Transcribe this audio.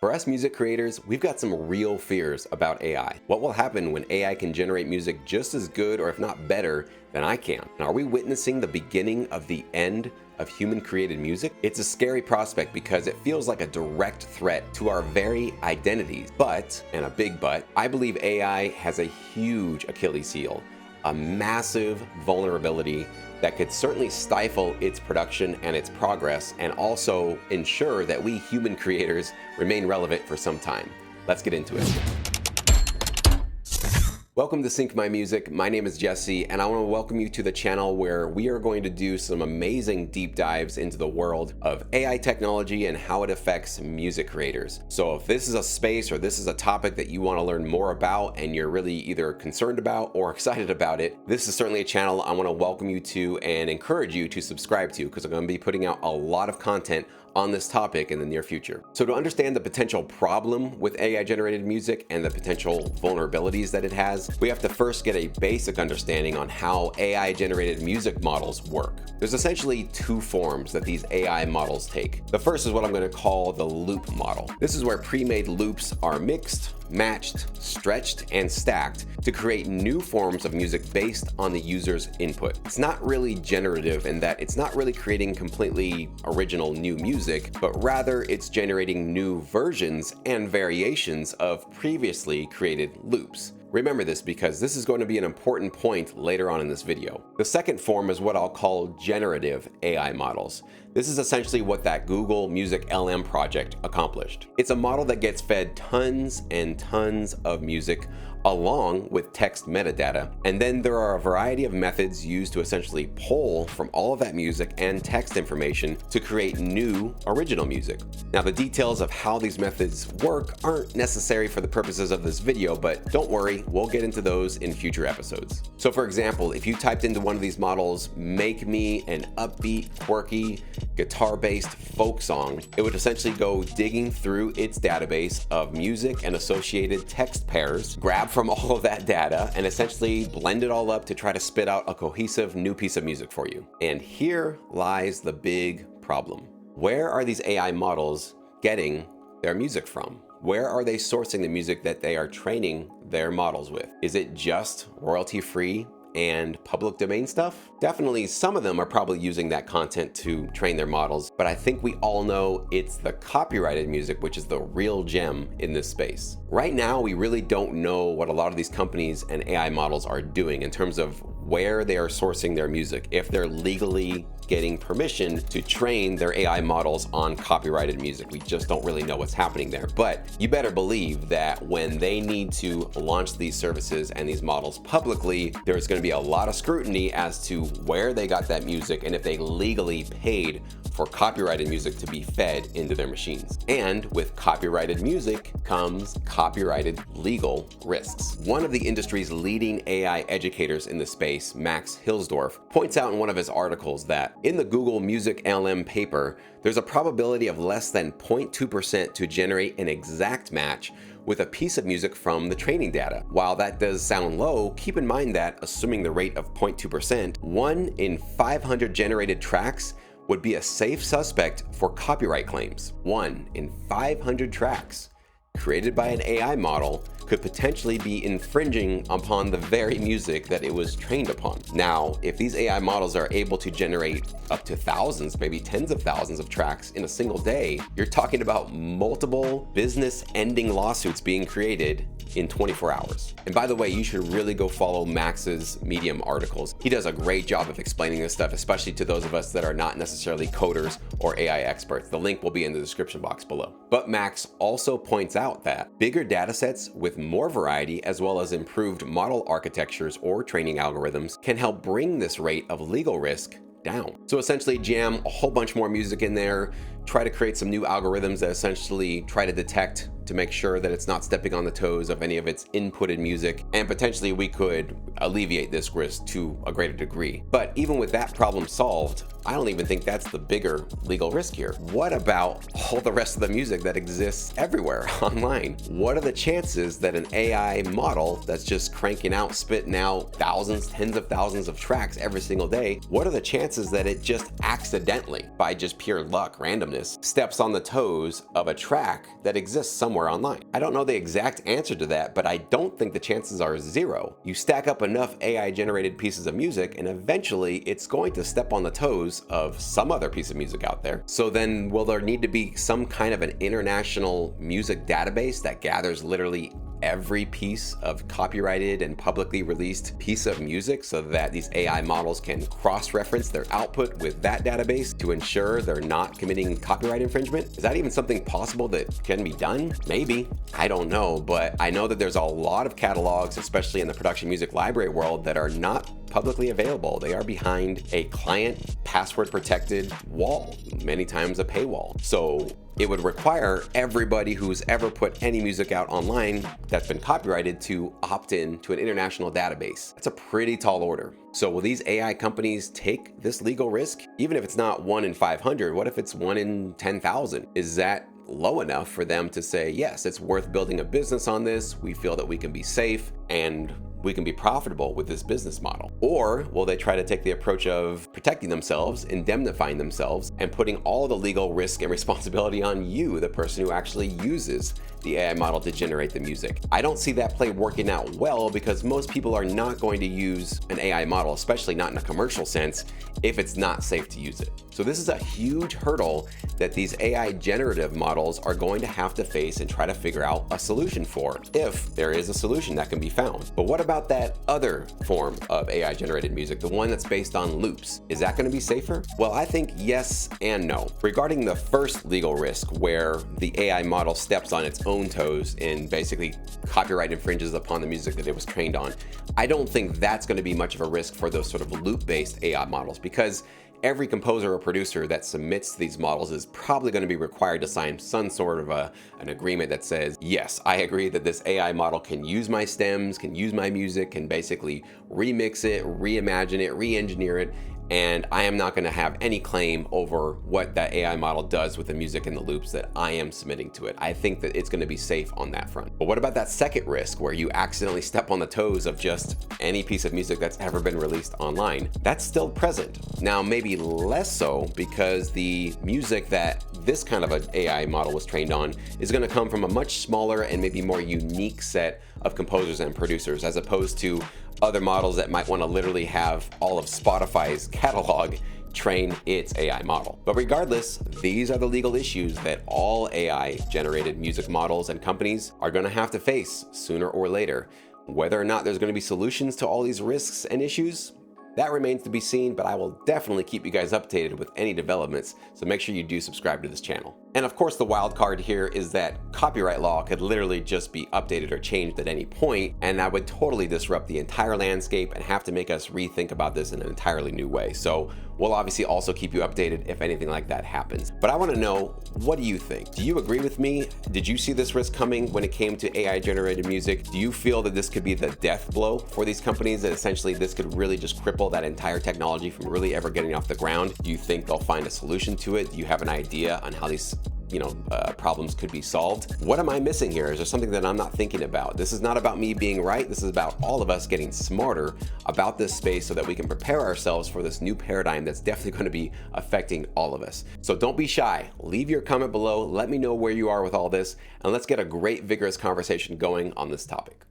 For us music creators, we've got some real fears about AI. What will happen when AI can generate music just as good or if not better than I can? And are we witnessing the beginning of the end of human-created music? It's a scary prospect because it feels like a direct threat to our very identities. But, and a big but, I believe AI has a huge Achilles heel, a massive vulnerability that could certainly stifle its production and its progress, and also ensure that we human creators remain relevant for some time. Let's get into it. Welcome to Sync My Music. My name is Jesse, and I want to welcome you to the channel where we are going to do some amazing deep dives into the world of AI technology and how it affects music creators. So if this is a space or this is a topic that you want to learn more about and you're really either concerned about or excited about it, this is certainly a channel I want to welcome you to and encourage you to subscribe to, because I'm going to be putting out a lot of content on this topic in the near future. So to understand the potential problem with AI generated music and the potential vulnerabilities that it has, we have to first get a basic understanding on how AI generated music models work. There's essentially two forms that these AI models take. The first is what I'm going to call the loop model. This is where pre-made loops are mixed, matched, stretched, and stacked to create new forms of music based on the user's input. It's not really generative in that it's not really creating completely original new music, but rather it's generating new versions and variations of previously created loops. Remember this because this is going to be an important point later on in this video. The second form is what I'll call generative AI models. This is essentially what that Google Music LM project accomplished. It's a model that gets fed tons and tons of music along with text metadata, and then there are a variety of methods used to essentially pull from all of that music and text information to create new original music. Now, the details of how these methods work aren't necessary for the purposes of this video, but don't worry, we'll get into those in future episodes. So for example, if you typed into one of these models, make me an upbeat, quirky, guitar-based folk song, it would essentially go digging through its database of music and associated text pairs, grab from all of that data, and essentially blend it all up to try to spit out a cohesive new piece of music for you. And here lies the big problem. Where are these AI models getting their music from? Where are they sourcing the music that they are training their models with? Is it just royalty-free and public domain stuff? Definitely some of them are probably using that content to train their models, but I think we all know it's the copyrighted music which is the real gem in this space. Right now, we really don't know what a lot of these companies and AI models are doing in terms of where they are sourcing their music, if they're legally getting permission to train their AI models on copyrighted music. We just don't really know what's happening there. But you better believe that when they need to launch these services and these models publicly, there's going to be a lot of scrutiny as to where they got that music and if they legally paid for copyrighted music to be fed into their machines. And with copyrighted music comes copyrighted legal risks. One of the industry's leading AI educators in the space, Max Hilsdorf, points out in one of his articles that in the Google Music LM paper, there's a probability of less than 0.2% to generate an exact match with a piece of music from the training data. While that does sound low, keep in mind that assuming the rate of 0.2%, 1 in 500 generated tracks would be a safe suspect for copyright claims. 1 in 500 tracks created by an AI model could potentially be infringing upon the very music that it was trained upon. Now, if these AI models are able to generate up to thousands, maybe tens of thousands of tracks in a single day, you're talking about multiple business-ending lawsuits being created in 24 hours. And by the way, you should really go follow Max's Medium articles. He does a great job of explaining this stuff, especially to those of us that are not necessarily coders or AI experts. The link will be in the description box below. But Max also points out that bigger data sets with more variety, as well as improved model architectures or training algorithms, can help bring this rate of legal risk down. So essentially jam a whole bunch more music in there, try to create some new algorithms that essentially try to detect to make sure that it's not stepping on the toes of any of its inputted music, and potentially we could alleviate this risk to a greater degree. But even with that problem solved, I don't even think that's the bigger legal risk here. What about all the rest of the music that exists everywhere online? What are the chances that an AI model that's just cranking out, spitting out thousands, tens of thousands of tracks every single day, what are the chances that it just accidentally, by just pure luck, randomness, steps on the toes of a track that exists somewhere online? I don't know the exact answer to that, but I don't think the chances are zero. You stack up enough AI generated pieces of music and eventually it's going to step on the toes of some other piece of music out there. So then will there need to be some kind of an international music database that gathers literally every piece of copyrighted and publicly released piece of music so that these AI models can cross-reference their output with that database to ensure they're not committing copyright infringement? Is that even something possible that can be done? Maybe. I don't know, but I know that there's a lot of catalogs, especially in the production music library world, that are not publicly available. They are behind a client password protected wall, many times a paywall. So it would require everybody who's ever put any music out online that's been copyrighted to opt in to an international database. That's a pretty tall order. So will these AI companies take this legal risk? Even if it's not 1 in 500, what if it's 1 in 10,000? Is that low enough for them to say, yes, it's worth building a business on this. We feel that we can be safe and we can be profitable with this business model? Or will they try to take the approach of protecting themselves, indemnifying themselves, and putting all the legal risk and responsibility on you, the person who actually uses the AI model to generate the music? I don't see that play working out well because most people are not going to use an AI model, especially not in a commercial sense, if it's not safe to use it. So this is a huge hurdle that these AI generative models are going to have to face and try to figure out a solution for, if there is a solution that can be found. But what about that other form of AI generated music, the one that's based on loops? Is that going to be safer? Well, I think yes and no. Regarding the first legal risk, where the AI model steps on its own toes and basically copyright infringes upon the music that it was trained on, I don't think that's going to be much of a risk for those sort of loop-based AI models, because every composer or producer that submits to these models is probably going to be required to sign some sort of an agreement that says, yes, I agree that this AI model can use my stems, can use my music, can basically remix it, reimagine it, re-engineer it, and I am not going to have any claim over what that AI model does with the music and the loops that I am submitting to it. I think that it's going to be safe on that front. But what about that second risk, where you accidentally step on the toes of just any piece of music that's ever been released online? That's still present. Now, maybe less so, because the music that this kind of an AI model was trained on is going to come from a much smaller and maybe more unique set of composers and producers, as opposed to other models that might want to literally have all of Spotify's catalog train its AI model. But regardless, these are the legal issues that all AI generated music models and companies are going to have to face sooner or later. Whether or not there's going to be solutions to all these risks and issues, that remains to be seen, but I will definitely keep you guys updated with any developments, so make sure you do subscribe to this channel. And of course, the wild card here is that copyright law could literally just be updated or changed at any point, and that would totally disrupt the entire landscape and have to make us rethink about this in an entirely new way. So we'll obviously also keep you updated if anything like that happens. But I want to know, what do you think? Do you agree with me? Did you see this risk coming when it came to AI generated music? Do you feel that this could be the death blow for these companies, that essentially this could really just cripple that entire technology from really ever getting off the ground? Do you think they'll find a solution to it? Do you have an idea on how these problems could be solved? What am I missing here? Is there something that I'm not thinking about? This is not about me being right. This is about all of us getting smarter about this space so that we can prepare ourselves for this new paradigm that's definitely going to be affecting all of us. So don't be shy. Leave your comment below. Let me know where you are with all this, and let's get a great, vigorous conversation going on this topic.